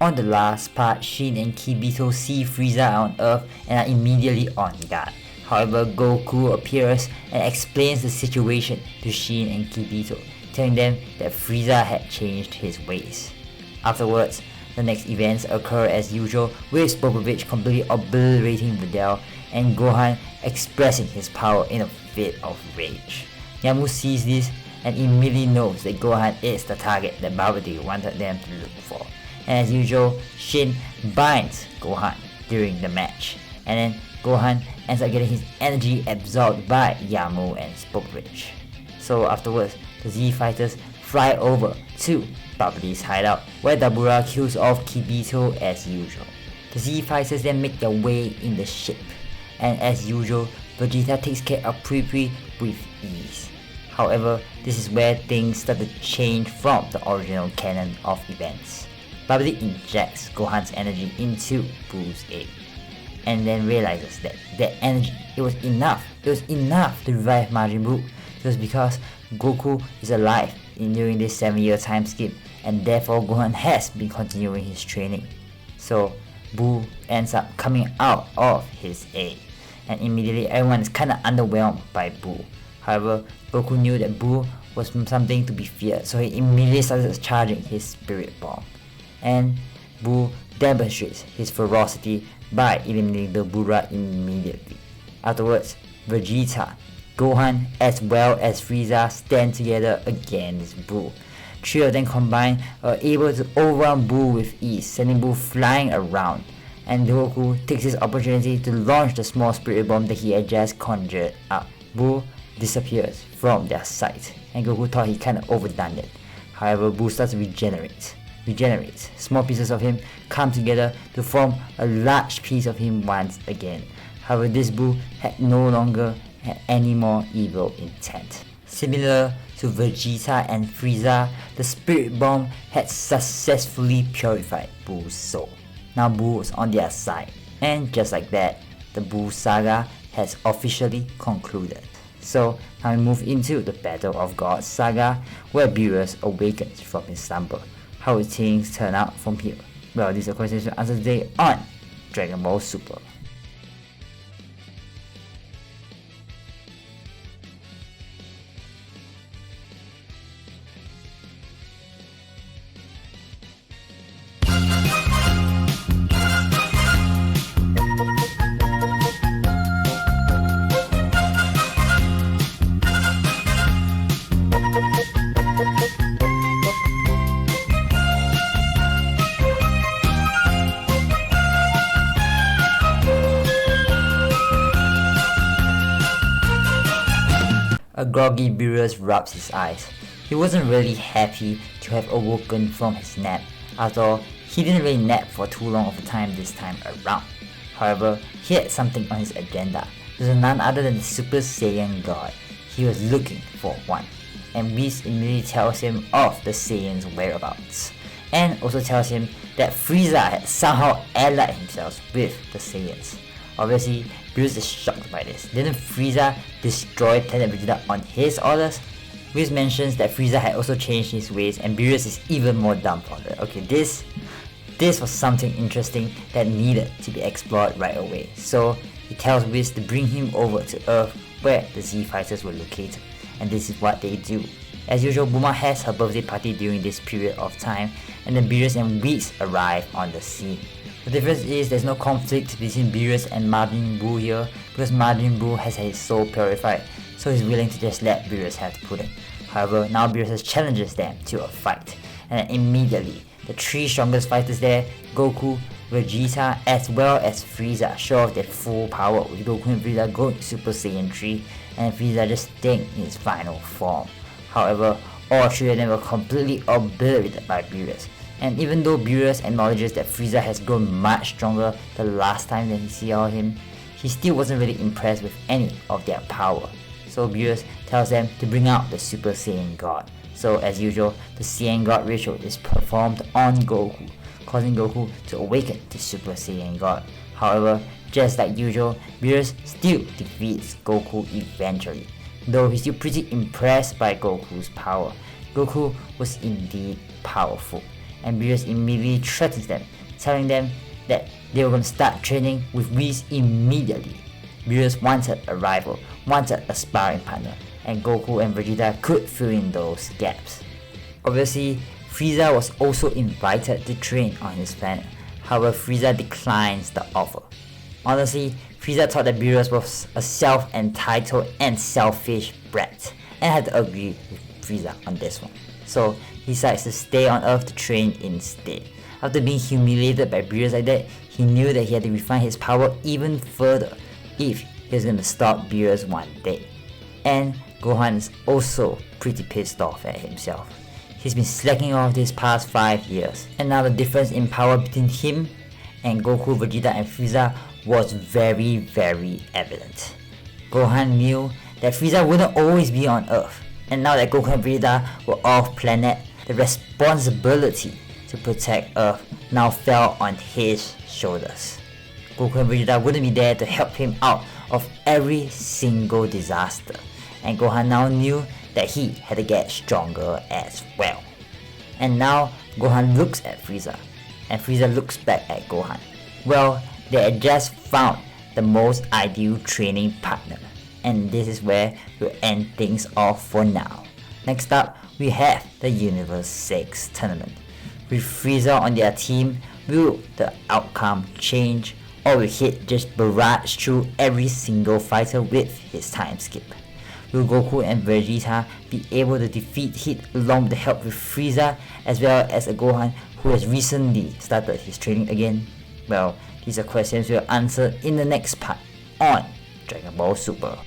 On the last part, Shin and Kibito see Frieza on Earth and are immediately on guard. However, Goku appears and explains the situation to Shin and Kibito, telling them that Frieza had changed his ways. Afterwards, the next events occur as usual, with Popovich completely obliterating Videl and Gohan expressing his power in a fit of rage. Yamu sees this and immediately knows that Gohan is the target that Babidi wanted them to look for. And as usual, Shin binds Gohan during the match, and then Gohan ends up getting his energy absorbed by Yamu and Popovich. So afterwards, the Z fighters fly over to Babidi's hideout, where Dabura kills off Kibito as usual. The Z fighters then make their way in the ship, and as usual, Vegeta takes care of Purified with ease. However, this is where things start to change from the original canon of events. Babidi injects Gohan's energy into Boo's egg, and then realizes that that energy, it was enough to revive Majin Buu, just because Goku is alive during this 7-year time skip, and therefore Gohan has been continuing his training. So Buu ends up coming out of his egg, and immediately everyone is kinda underwhelmed by Buu. However, Goku knew that Buu was something to be feared, so he immediately started charging his Spirit Bomb. And Buu demonstrates his ferocity by eliminating the Buddha immediately. Afterwards, Vegeta, Gohan as well as Frieza stand together against Buu. Three of them combined are able to overrun Buu with ease, sending Buu flying around. And Goku takes this opportunity to launch the small Spirit Bomb that he had just conjured up. Buu disappears from their sight, and Goku thought he kinda overdone it. However, Buu starts to regenerates. Small pieces of him come together to form a large piece of him once again. However, this Buu had no longer had any more evil intent. Similar to Vegeta and Frieza, the Spirit Bomb had successfully purified Buu's soul. Now Buu was on their side, and just like that, the Buu saga has officially concluded. So now we move into the Battle of Gods saga, where Beerus awakens from his slumber. How will things turn out from here? Well, these are questions to answer today on Dragon Ball Super. A groggy Beerus rubs his eyes. He wasn't really happy to have awoken from his nap. After all, he didn't really nap for too long of a time this time around. However, he had something on his agenda. This was none other than the Super Saiyan God. He was looking for one. And Whis immediately tells him of the Saiyan's whereabouts, and also tells him that Frieza had somehow allied himself with the Saiyans. Obviously, Beerus is shocked by this. Didn't Frieza destroy Planet Vegeta on his orders? Whis mentions that Frieza had also changed his ways, and Beerus is even more dumbfounded. Okay, this was something interesting that needed to be explored right away. So he tells Whis to bring him over to Earth, where the Z fighters were located, and this is what they do. As usual, Bulma has her birthday party during this period of time, and then Beerus and Whis arrive on the scene. The difference is there's no conflict between Beerus and Majin Buu here, because Majin Buu has his soul purified, so he's willing to just let Beerus have the pudding. However, now Beerus challenges them to a fight, and immediately the three strongest fighters there, Goku, Vegeta as well as Frieza, show off their full power, with Goku and Frieza going Super Saiyan 3 and Frieza just staying in his final form. However, all three of them were completely obliterated by Beerus. And even though Beerus acknowledges that Frieza has grown much stronger the last time that he saw him, he still wasn't really impressed with any of their power. So Beerus tells them to bring out the Super Saiyan God. So as usual, the Saiyan God ritual is performed on Goku, causing Goku to awaken to Super Saiyan God. However, just like usual, Beerus still defeats Goku eventually. Though he's still pretty impressed by Goku's power. Goku was indeed powerful. and Beerus immediately threatens them, telling them that they were going to start training with Whis immediately. Beerus wanted a rival, wanted a sparring partner, and Goku and Vegeta could fill in those gaps. Obviously, Frieza was also invited to train on his planet, however Frieza declines the offer. Honestly, Frieza thought that Beerus was a self-entitled and selfish brat, and had to agree with Frieza on this one. So he decides to stay on Earth to train instead. After being humiliated by Beerus like that, he knew that he had to refine his power even further if he was going to stop Beerus one day. And Gohan is also pretty pissed off at himself. He's been slacking off these past 5 years, and now the difference in power between him and Goku, Vegeta and Frieza was very evident. Gohan knew that Frieza wouldn't always be on Earth, and now that Goku and Vegeta were off planet, the responsibility to protect Earth now fell on his shoulders. Goku and Vegeta wouldn't be there to help him out of every single disaster, and Gohan now knew that he had to get stronger as well. And now Gohan looks at Frieza, and Frieza looks back at Gohan. Well, they had just found the most ideal training partner, and this is where we'll end things off for now. Next up, we have the Universe 6 tournament. With Frieza on their team, will the outcome change, or will he just barrage through every single fighter with his time skip? Will Goku and Vegeta be able to defeat Hit along with the help with Frieza, as well as a Gohan who has recently started his training again? Well, these are questions we'll answer in the next part on Dragon Ball Super.